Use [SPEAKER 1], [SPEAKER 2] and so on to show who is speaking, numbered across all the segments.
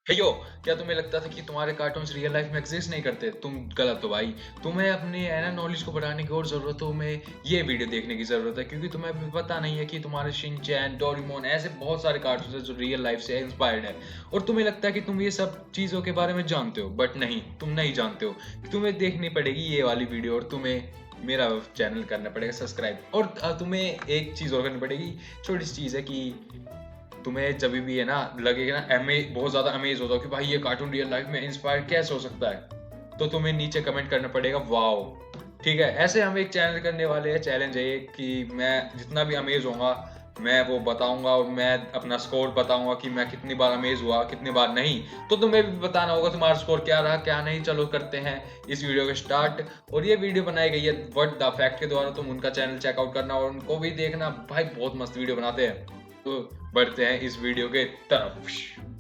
[SPEAKER 1] हेयो, क्या तुम्हें लगता था कि तुम्हारे कार्टून्स रियल लाइफ में एग्जिस्ट नहीं करते? तुम गलत हो भाई। तुम्हें अपने है ना नॉलेज को बढ़ाने की और ज़रूरत है, तुम्हें ये वीडियो देखने की ज़रूरत है, क्योंकि तुम्हें अभी पता नहीं है कि तुम्हारे शिनचैन, डोरेमोन ऐसे बहुत सारे कार्टून्स हैं जो रियल लाइफ से इंस्पायर्ड है। और तुम्हें लगता है कि तुम ये सब चीज़ों के बारे में जानते हो, बट नहीं, तुम नहीं जानते हो। तुम्हें देखनी पड़ेगी ये वाली वीडियो और तुम्हें मेरा चैनल करना पड़ेगा सब्सक्राइब। और तुम्हें एक चीज़ और करनी पड़ेगी, छोटी सी चीज़ है कि तुम्हें जब भी है ना लगेगा ना बहुत ज्यादा अमेज होता हो कि भाई ये कार्टून रियल लाइफ में इंस्पायर कैसे हो सकता है, तो तुम्हें नीचे कमेंट करना पड़ेगा वाओ। ठीक है, ऐसे हम एक चैनल करने वाले हैं, चैलेंज है ये कि मैं जितना भी अमेज होऊंगा मैं वो बताऊंगा और मैं अपना स्कोर बताऊंगा कि मैं कितनी बार अमेज हुआ कितनी बार नहीं। तो तुम्हें भी बताना होगा तुम्हारा स्कोर क्या रहा क्या नहीं। चलो करते हैं इस वीडियो का स्टार्ट। और ये वीडियो बनाई गई है व्हाट द फैक्ट के द्वारा, तुम उनका चैनल चेकआउट करना और उनको भी देखना, भाई बहुत मस्त वीडियो बनाते हैं। तो बढ़ते हैं इस वीडियो के तरफ।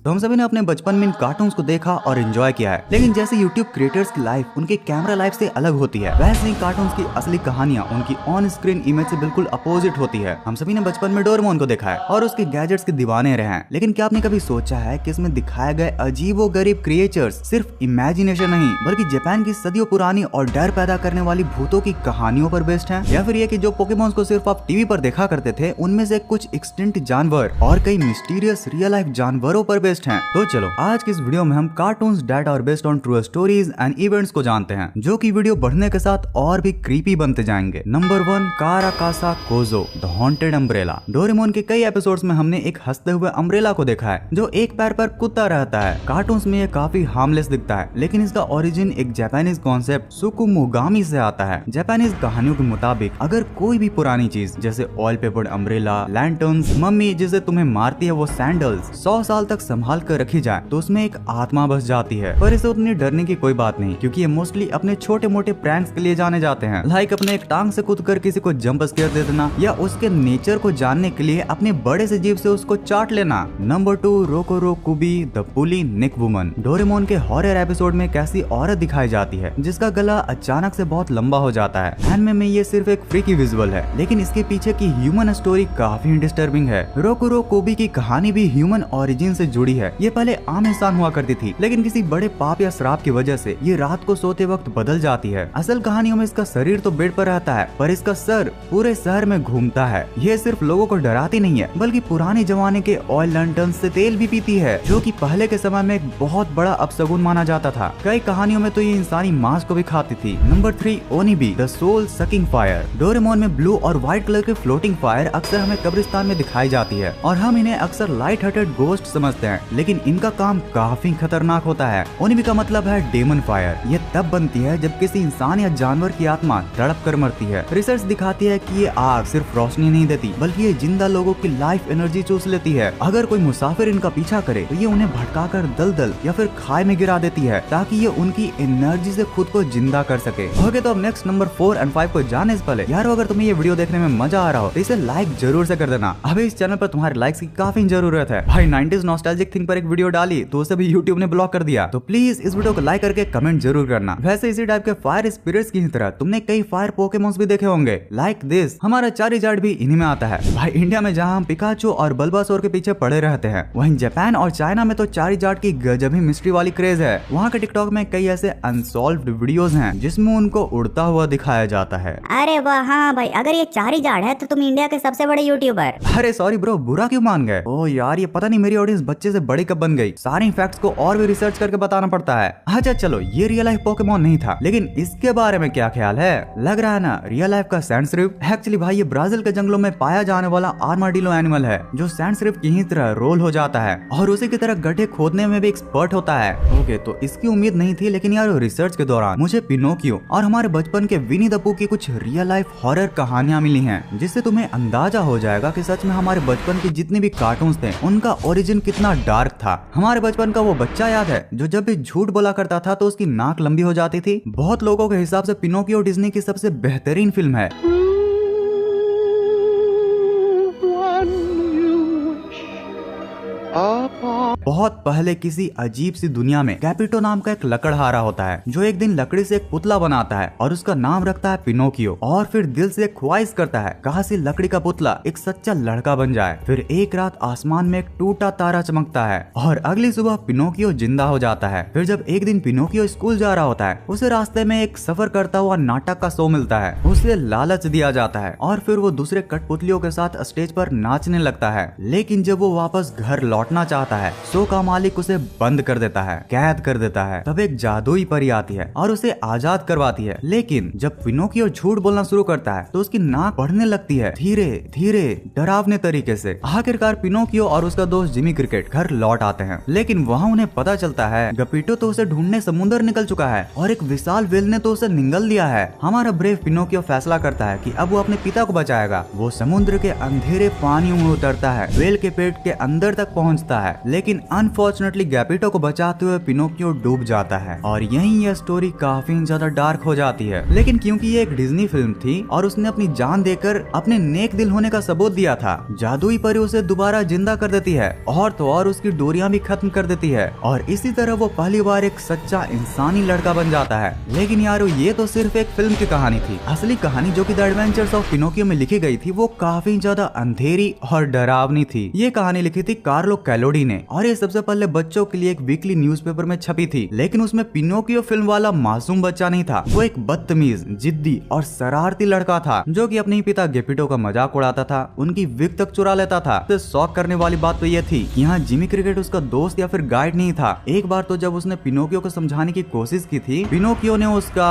[SPEAKER 2] तो हम सभी ने अपने बचपन में इन कार्टून्स को देखा और एंजॉय किया है, लेकिन जैसे यूट्यूब क्रिएटर्स की लाइफ उनके कैमरा लाइफ से अलग होती है, वैसे ही कार्टून्स की असली कहानियां उनकी ऑन स्क्रीन इमेज से बिल्कुल अपोजिट होती है। हम सभी ने बचपन में डोरेमोन को देखा है और उसके गैजेट्स के दीवाने रहे हैं, लेकिन क्या आपने कभी सोचा है कि इसमें दिखाए गए अजीबोगरीब क्रिएचर्स सिर्फ इमेजिनेशन नहीं बल्कि जापान की सदियों पुरानी और डर पैदा करने वाली भूतों की कहानियों पर बेस्ड है? या फिर ये कि जो पोकेमॉन्स को सिर्फ आप टीवी पर देखा करते थे उनमें से कुछ एक्सटिंक्ट जानवर और कई मिस्टीरियस रियल लाइफ जानवरों पर बेस्ड हैं? तो चलो आज की इस वीडियो में हम कार्टून्स डेट और based on true stories and events को जानते हैं, जो कि वीडियो बढ़ने के साथ और भी क्रीपी बनते जाएंगे। Number 1, Karakasa Kozo the haunted umbrella. Doraemon के कई एपिसोड्स में हमने एक हंसते हुए अम्ब्रेला को देखा है जो एक पैर पर कुत्ता रहता है। कार्टून्स में ये काफी हार्मलेस दिखता है, लेकिन इसका ओरिजिन एक जापानीज कॉन्सेप्ट सुकुमोगामी से आता है। जापानीज कहानियों के मुताबिक अगर कोई भी पुरानी चीज जैसे oil peppered umbrella, lanterns, mummy जिसे तुम्हें मारती है वो सैंडल्स 100 साल तक संभाल कर रखी जाए तो उसमें एक आत्मा बस जाती है। पर इसे उतनी डरने की कोई बात नहीं, क्योंकि ये मोस्टली अपने छोटे मोटे प्रैंक्स के लिए जाने जाते हैं, लाइक अपने एक टांग से कूदकर किसी को जंप स्केयर दे देना या उसके नेचर को जानने के लिए अपने बड़े से जीभ से उसको चाट लेना। Number 2, Rokurokubi the pulley neck woman. Doraemon के हॉरर एपिसोड में एक ऐसी औरत दिखाई जाती है जिसका गला अचानक से बहुत लंबा हो जाता है। एनिमे में ये सिर्फ एक फ्रीकी विजुअल है, लेकिन इसके पीछे की ह्यूमन स्टोरी काफी डिस्टर्बिंग है। रोकोरो कुबी की कहानी भी ह्यूमन ओरिजिन से जुड़ी है। ये पहले आम इंसान हुआ करती थी, लेकिन किसी बड़े पाप या श्राप की वजह से ये रात को सोते वक्त बदल जाती है। असल कहानियों में इसका शरीर तो बेड पर रहता है, पर इसका सर पूरे शहर में घूमता है। ये सिर्फ लोगों को डराती नहीं है, बल्कि पुराने जमाने के ऑयल लैंटर्न से तेल भी पीती है, जो कि पहले के समय में एक बहुत बड़ा अपशगुन माना जाता था। कई कहानियों में तो ये इंसानी मांस को भी खाती थी। Number 3, Onibi the soul sucking fire. Doraemon में ब्लू और व्हाइट कलर की फ्लोटिंग फायर अक्सर हमें कब्रिस्तान में दिखाई जाती है और हम इन्हें अक्सर लाइट हार्टेड गोस्ट समझते हैं, लेकिन इनका काम काफी खतरनाक होता है। ओनिबी का मतलब है डेमन फायर। ये तब बनती है जब किसी इंसान या जानवर की आत्मा तड़प कर मरती है। रिसर्च दिखाती है कि ये आग सिर्फ रोशनी नहीं देती, बल्कि ये जिंदा लोगों की लाइफ एनर्जी चूस लेती है। अगर कोई मुसाफिर इनका पीछा करे तो ये उन्हें भटकाकर दलदल या फिर खाई में गिरा देती है, ताकि ये उनकी एनर्जी से खुद को जिंदा कर सके। ओके, तो अब नेक्स्ट नंबर 4 और 5 को जाने से पहले यार, अगर तुम्हें ये वीडियो देखने में मजा आ रहा हो तो इसे लाइक जरूर से कर देना। अभी इस चैनल पर तुम्हारे लाइक्स की काफी जरूरत है भाई। 90s नॉस्टैल्जिक थिंग पर एक वीडियो डाली तो उसे भी यूट्यूब ने ब्लॉक कर दिया, तो प्लीज इस वीडियो को लाइक करके कमेंट जरूर करना। वैसे इसी टाइप के फायर स्पिरिट्स की तरह तुमने कई फायर पोकेमॉन्स भी देखे होंगे, लाइक दिस। हमारा चारिजार्ड भी इन्हीं में आता है भाई। इंडिया में जहां हम पिकाचू और बल्बासोर के पीछे पड़े रहते हैं, वहीं जापान और चाइना में तो चारिजार्ड की गजब ही मिस्ट्री वाली क्रेज है। वहाँ के टिकटॉक में कई ऐसे अनसॉल्व्ड वीडियोस हैं जिसमें उनको उड़ता हुआ दिखाया जाता है।
[SPEAKER 3] अरे वाह, हाँ भाई, अगर ये चारिजार्ड है तो तुम इंडिया के सबसे बड़े यूट्यूबर।
[SPEAKER 2] अरे सॉरी ब्रो, बुरा क्यों मान गए? ओ यार, ये पता नहीं मेरी ऑडियंस बच्चे से बड़ी कब बन गई। सारे फैक्ट्स को और भी रिसर्च करके बताना पड़ता है। अच्छा चलो, ये रियल लाइफ पोकेमॉन नहीं था, लेकिन इसके बारे में क्या ख्याल है? लग रहा है ना रियल लाइफ का सैंड श्रिम्प। एक्चुअली भाई ये ब्राजील के जंगलों में पाया जाने वाला आर्माडिलो एनिमल है, जो सैंड श्रिम्प की ही तरह रोल हो जाता है और उसी की तरह गड्ढे खोदने में भी एक्सपर्ट होता है। ओके, तो इसकी उम्मीद नहीं थी, लेकिन यार रिसर्च के दौरान मुझे पिनोकियो और हमारे बचपन के विनी द पूह की कुछ रियल लाइफ हॉरर कहानियां मिली हैं, जिससे तुम्हें अंदाजा हो जाएगा कि सच में हमारे बचपन के जितने भी कार्टून्स थे उनका ओरिजिन कितना डार्क था। हमारे बचपन का वो बच्चा याद है जो जब भी झूठ बोला करता था तो उसकी नाक लंबी हो जाती थी? बहुत लोगों के हिसाब से पिनोकियो डिज्नी की सबसे बेहतरीन फिल्म है।
[SPEAKER 4] One you wish upon
[SPEAKER 2] बहुत पहले किसी अजीब सी दुनिया में कैपिटो नाम का एक लकड़हारा होता है जो एक दिन लकड़ी से एक पुतला बनाता है और उसका नाम रखता है पिनोकियो, और फिर दिल से एक ख्वाहिश करता है काश लकड़ी का पुतला एक सच्चा लड़का बन जाए। फिर एक रात आसमान में एक टूटा तारा चमकता है और अगली सुबह पिनोकियो जिंदा हो जाता है। फिर जब एक दिन पिनोकियो स्कूल जा रहा होता है, उसे रास्ते में एक सफर करता हुआ नाटक का शो मिलता है। उसे लालच दिया जाता है और फिर वो दूसरे कठपुतलियों के साथ स्टेज पर नाचने लगता है। लेकिन जब वो वापस घर लौटना चाहता है, शो का मालिक उसे बंद कर देता है, कैद कर देता है। तब एक जादुई परी आती है और उसे आजाद करवाती है। लेकिन जब पिनोकियो झूठ बोलना शुरू करता है तो उसकी नाक बढ़ने लगती है, धीरे धीरे डरावने तरीके से। आखिरकार पिनोकियो और उसका दोस्त जिमी क्रिकेट घर लौट आते हैं, लेकिन वहाँ उन्हें पता चलता है गपीटो तो उसे ढूंढने समुद्र निकल चुका है और एक विशाल वेल ने तो उसे निगल दिया है। हमारा ब्रेव पिनोकियो फैसला करता है कि अब वो अपने पिता को बचाएगा। वो समुद्र के अंधेरे पानियों में उतरता है, वेल के पेट के अंदर तक पहुंचता है, लेकिन अनफॉर्चुनेटली गैपिटो को बचाते हुए पिनोकियो डूब जाता है। और यहीं यह स्टोरी काफी ज्यादा डार्क हो जाती है। लेकिन क्योंकि ये एक डिज्नी फिल्म थी और उसने अपनी जान देकर अपने नेक दिल होने का सबूत दिया था, जादुई परी उसे दोबारा जिंदा कर देती है और तो और उसकी डोरियां भी खत्म कर देती है और इसी तरह वो पहली बार एक सच्चा इंसानी लड़का बन जाता है। लेकिन यारो ये तो सिर्फ एक फिल्म की कहानी थी। असली कहानी जो कि द एडवेंचर्स ऑफ पिनोकियो में लिखी गई थी वो काफी ज्यादा अंधेरी और डरावनी थी। ये कहानी लिखी थी कार्लो कैलोडी ने और ये सबसे पहले बच्चों के लिए एक वीकली न्यूज़पेपर में छपी थी। लेकिन उसमें पिनोकियो फिल्म वाला मासूम बच्चा नहीं था, वो एक बदतमीज, जिद्दी और शरारती लड़का था जो कि अपने ही पिता गेपिटो का मजाक उड़ाता था, उनकी विग तक चुरा लेता था। तो शौक करने वाली बात तो ये थी कि यहाँ जिमी क्रिकेट उसका दोस्त या फिर गाइड नहीं था। एक बार तो जब उसने पिनोकियो को समझाने की कोशिश की थी, पिनोकियो ने उसका,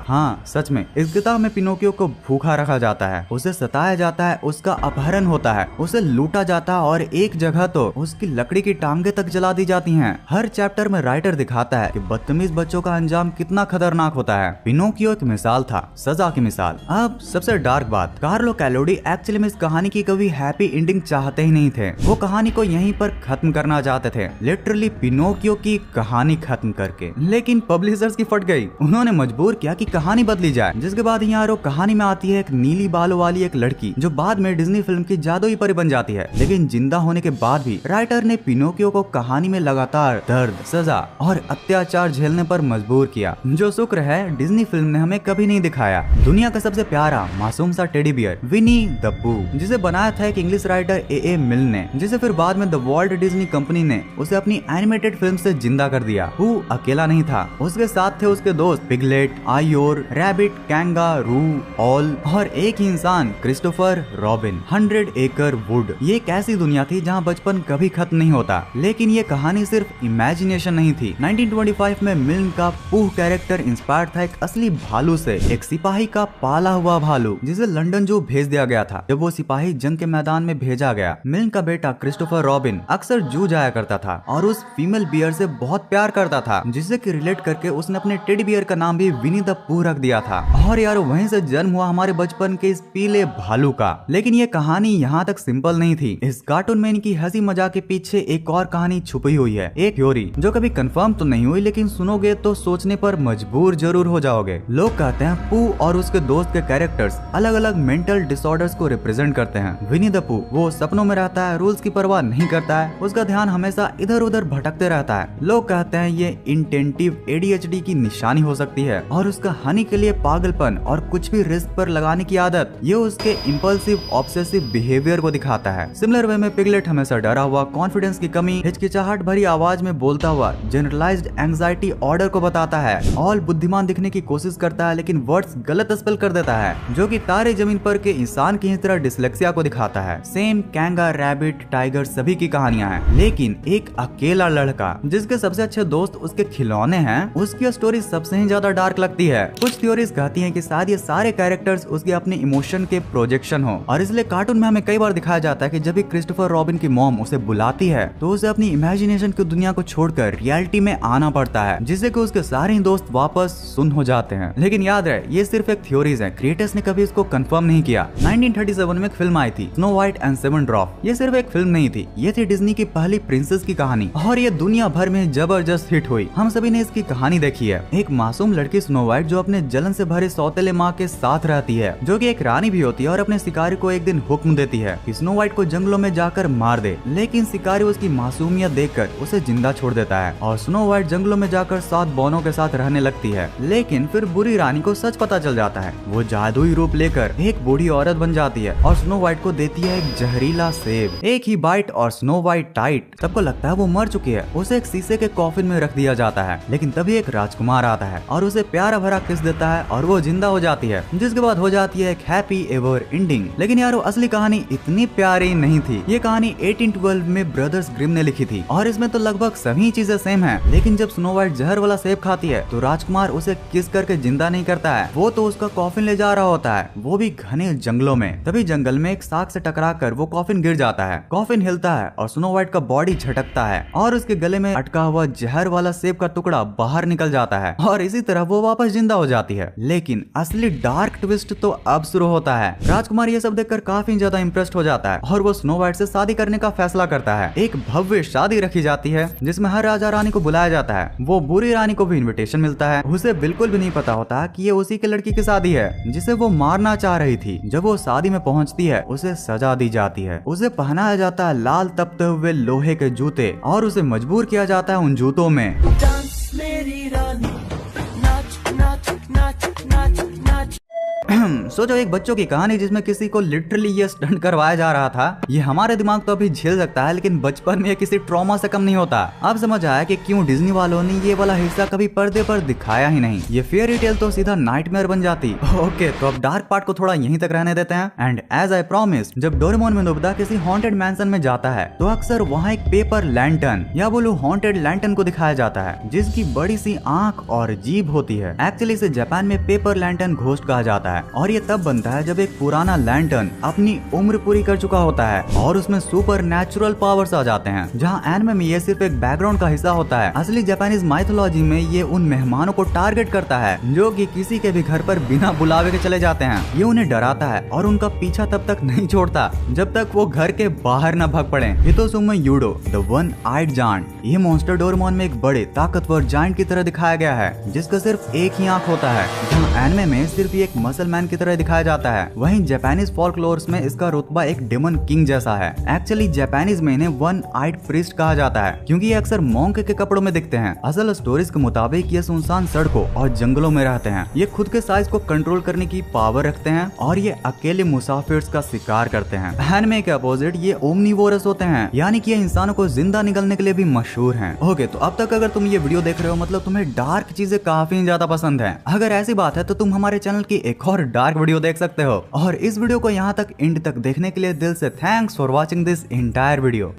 [SPEAKER 2] हाँ सच में इस किताब में पिनोकियो को भूखा रखा जाता है, उसे सताया जाता है, उसका अपहरण होता है, उसे लूटा जाता है और एक जगह तो उसकी लकड़ी की टांगे तक जला दी जाती हैं। हर चैप्टर में राइटर दिखाता है कि बदतमीज बच्चों का अंजाम कितना खतरनाक होता है। पिनोकियो एक मिसाल था, सजा की मिसाल। अब सबसे डार्क बात, कार्लो कैलोडी एक्चुअली में इस कहानी की कभी हैप्पी एंडिंग चाहते ही नहीं थे। वो कहानी को यहीं पर खत्म करना चाहते थे, लिटरली पिनोकियो की कहानी खत्म करके। लेकिन पब्लिशर्स की फट गई, उन्होंने मजबूर किया कि कहानी बदली जाए। जिसके बाद यहाँ कहानी में आती है एक नीली बालों वाली एक लड़की जो बाद में डिज्नी फिल्म की जादुई परी बन जाती है। लेकिन जिंदा होने के बाद भी राइटर ने पिनोकियो को कहानी में लगातार दर्द, सजा और अत्याचार झेलने पर मजबूर किया, जो शुक्र है डिज्नी फिल्म ने हमें कभी नहीं दिखाया। दुनिया का सबसे प्यारा मासूम सा टेडी बियर विनी द पू, जिसे बनाया था एक इंग्लिश राइटर ए मिल ने, जिसे फिर बाद में द वॉल्ट डिज्नी कंपनी ने उसे अपनी एनिमेटेड फिल्म से जिंदा कर दिया। पू अकेला नहीं था, उसके साथ थे उसके दोस्त पिगलेट, आयोर, रैबिट, कैंगारू, ऑल और एक ही इंसान क्रिस्टोफर रॉबिन। 100 एकड़ वुड। ये एक ऐसी दुनिया थी जहाँ बचपन कभी खत्म नहीं होता। लेकिन ये कहानी सिर्फ इमेजिनेशन नहीं थी। 1925 में मिल्न का पूह कैरेक्टर इंस्पायर्ड था एक असली भालू से, एक सिपाही का पाला हुआ भालू जिसे लंदन जू भेज दिया गया था। जब वो सिपाही जंग के मैदान में भेजा गया, मिल्न का बेटा क्रिस्टोफर रॉबिन अक्सर जू जाया करता था और उस फीमेल बियर से बहुत प्यार करता था, जिससे कि रिलेट करके उसने अपने टेडी बियर का नाम भी विनी द पूह रख दिया था। और यार वहीं से जन्म हुआ हमारे बचपन के इस पीले भालू का। लेकिन ये कहानी यहाँ तक सिंपल नहीं थी। इस कार्टून में इनकी हंसी मजाक के पीछे एक और कहानी छुपी हुई है, एक थ्योरी जो कभी कंफर्म तो नहीं हुई, लेकिन सुनोगे तो सोचने पर मजबूर जरूर हो जाओगे। लोग कहते हैं पू और उसके दोस्त के कैरेक्टर्स अलग अलग मेंटल डिसऑर्डर्स को रिप्रेजेंट करते हैं। विनी द पू वो सपनों में रहता है, रूल्स की परवाह नहीं करता है, उसका ध्यान हमेशा इधर उधर भटकते रहता है। लोग कहते हैं ये इंटेंटिव ADHD की निशानी हो सकती है और उसका हनी के लिए पागलपन और कुछ भी रिस्क पर लगाने की आदत, ये उसके इम्पल्सिव ऑब्सेसिव बिहेवियर को दिखाता है। सिमिलर वे में पिगलेट हमेशा डरा हुआ, कॉन्फिडेंस की कमी, हिचकिचाहट भरी आवाज में बोलता हुआ जनरलाइज्ड एंजाइटी ऑर्डर को बताता है। ऑल बुद्धिमान दिखने की कोशिश करता है लेकिन वर्ड्स गलत स्पेल कर देता है, जो कि तारे जमीन पर के इंसान की ही तरह डिसलेक्सिया को दिखाता है। सेम कैंगा, रैबिट, टाइगर सभी की कहानियां हैं। लेकिन एक अकेला लड़का जिसके सबसे अच्छे दोस्त उसके खिलौने हैं, उसकी स्टोरी सबसे ही ज्यादा डार्क लगती है। कुछ थ्योरीज कहती हैं कि शायद ये सारे कैरेक्टर्स उसके अपने इमोशन के प्रोजेक्शन हो और इसलिए कार्टून में हमें कई बार दिखाया जाता है कि जब भी क्रिस्टोफर रॉबिन की मॉम उसे बुलाती है तो उसे अपनी इमेजिनेशन की दुनिया को छोड़कर रियलिटी में आना पड़ता है, जिससे कि उसके सारे ही दोस्त वापस सुन हो जाते हैं। लेकिन याद रहे ये सिर्फ एक थ्योरीज है, क्रिएटर्स ने कभी इसको कंफर्म नहीं किया। 1937 में एक फिल्म आई थी snow white and seven drop. ये सिर्फ एक फिल्म नहीं थी, ये थी डिज्नी की पहली प्रिंसेस की कहानी और ये दुनिया भर में जबरदस्त हिट हुई। हम सभी ने इसकी कहानी देखी है। एक मासूम लड़की स्नो वाइट जो अपने जलन से भरे सौतेले माँ के साथ रहती है, जो कि एक रानी भी होती है और अपने शिकारी को एक दिन हुक्म देती है कि स्नो वाइट को जंगलों में जाकर मार दे। लेकिन शिकारी उसकी मासूमियत देखकर उसे जिंदा छोड़ देता है और स्नो वाइट जंगलों में जाकर 7 बॉनों के साथ रहने लगती है। लेकिन फिर बुरी रानी को सच पता चल जाता है। वो जादुई रूप लेकर एक बूढ़ी औरत बन जाती है और स्नो वाइट को देती है एक जहरीला सेब। एक ही बाइट और स्नो वाइट टाइट। सबको लगता है वो मर चुकी है। उसे एक शीशे के कॉफिन में रख दिया जाता है। लेकिन तभी एक राजकुमार आता है और उसे प्यारा भरा किस देता है और वो जिंदा हो जाती है, जिसके बाद हो जाती है एक हैप्पी एवर एंडिंग। लेकिन यार वो असली कहानी इतनी प्यारी नहीं थी। ये कहानी 1812 में ब्रदर्स ग्रिम ने लिखी थी और इसमें तो लगभग सभी चीजें सेम है। लेकिन जब स्नो वाइट जहर वाला सेब खाती है तो राजकुमार उसे किस करके जिंदा नहीं करता है, वो तो उसका कॉफिन ले जा रहा होता है, वो भी घने जंगलों में। तभी जंगल में एक साग से टकराकर वो कॉफिन गिर जाता है। कॉफिन हिलता है और स्नो वाइट का बॉडी झटकता है और उसके गले में अटका हुआ जहर वाला सेब का टुकड़ा बाहर निकल जाता है और इसी तरह वो वापस जिंदा हो जाती है। लेकिन असली डार्क ट्विस्ट तो अब शुरू होता है। राजकुमार ये सब देखकर काफी ज्यादा इम्प्रेस्ड हो जाता है और वो स्नो वाइट से शादी करने का फैसला करता है। एक भव्य शादी रखी जाती है जिसमें हर राजा रानी को बुलाया जाता है। वो बुरी रानी को भी इनविटेशन मिलता है। उसे बिल्कुल भी नहीं पता होता कि ये उसी के लड़की की शादी है जिसे वो मारना चाह रही थी। जब वो शादी में पहुंचती है उसे सजा दी जाती है। उसे पहनाया जाता है लाल तपते हुए लोहे के जूते और उसे मजबूर किया जाता है उन जूतों में। सोचो एक बच्चों की कहानी जिसमें किसी को लिटरली ये स्टंट करवाया जा रहा था। ये हमारे दिमाग तो अभी झेल सकता है, लेकिन बचपन में ये किसी ट्रॉमा से कम नहीं होता। अब समझ आया कि क्यों डिज्नी वालों ने ये वाला हिस्सा कभी पर्दे पर दिखाया ही नहीं। ये फेयरी टेल तो सीधा नाइटमेयर बन जाती। ओके, तो अब डार्क पार्ट को थोड़ा यहीं तक रहने देते हैं। एंड एज आई प्रॉमिस, जब डोरेमोन में नोबिता किसी हॉन्टेड मैंशन में जाता है तो अक्सर वहाँ एक पेपर लैंटर्न या बोलो हॉन्टेड लैंटर्न को दिखाया जाता है जिसकी बड़ी सी आंख और जीभ होती है। एक्चुअली इसे जापान में पेपर लैंटर्न घोस्ट कहा जाता है और ये तब बनता है जब एक पुराना लैंटर्न अपनी उम्र पूरी कर चुका होता है और उसमें सुपर नेचुरल पावर्स आ जाते हैं। जहाँ एनिमे में ये सिर्फ एक बैकग्राउंड का हिस्सा होता है, असली जापानीज माइथोलॉजी में ये उन मेहमानों को टारगेट करता है जो कि किसी के भी घर पर बिना बुलावे के चले जाते हैं। ये उन्हें डराता है और उनका पीछा तब तक नहीं छोड़ता जब तक वो घर के बाहर न भाग पड़े। हितोसुमे यूडो द वन आइड जायंट, ये मॉन्स्टर डोरेमोन में एक बड़े ताकतवर जायंट की तरह दिखाया गया है जिसका सिर्फ एक ही आंख होता है। जहाँ एनिमे में सिर्फ एक मसल मैन की तरह दिखाया जाता है, वहीं जापानीज फोल्कलोर्स में इसका रुतबा एक डेमन किंग जैसा है। एक्चुअली जापानीज में इन्हें वन आइड प्रीस्ट कहा जाता है क्योंकि ये अक्सर मॉन्क के कपड़ों में दिखते हैं। असल स्टोरीज के मुताबिक ये सुनसान सड़कों और जंगलों में रहते हैं। ये खुद के साइज को कंट्रोल करने की पावर रखते हैं और ये अकेले मुसाफिर्स का शिकार करते हैं। एनिमे के अपोजिट ये ओमनीवोरस होते हैं, यानी कि ये इंसानों को जिंदा निगलने के लिए भी मशहूर हैं। ओके, तो अब तक अगर तुम ये वीडियो देख रहे हो मतलब तुम्हें डार्क चीजें काफी ज्यादा पसंद है। अगर ऐसी बात है तो तुम हमारे चैनल की एक और डार्क वीडियो देख सकते हो। और इस वीडियो को यहाँ तक एंड तक देखने के लिए दिल से thanks for watching this entire video.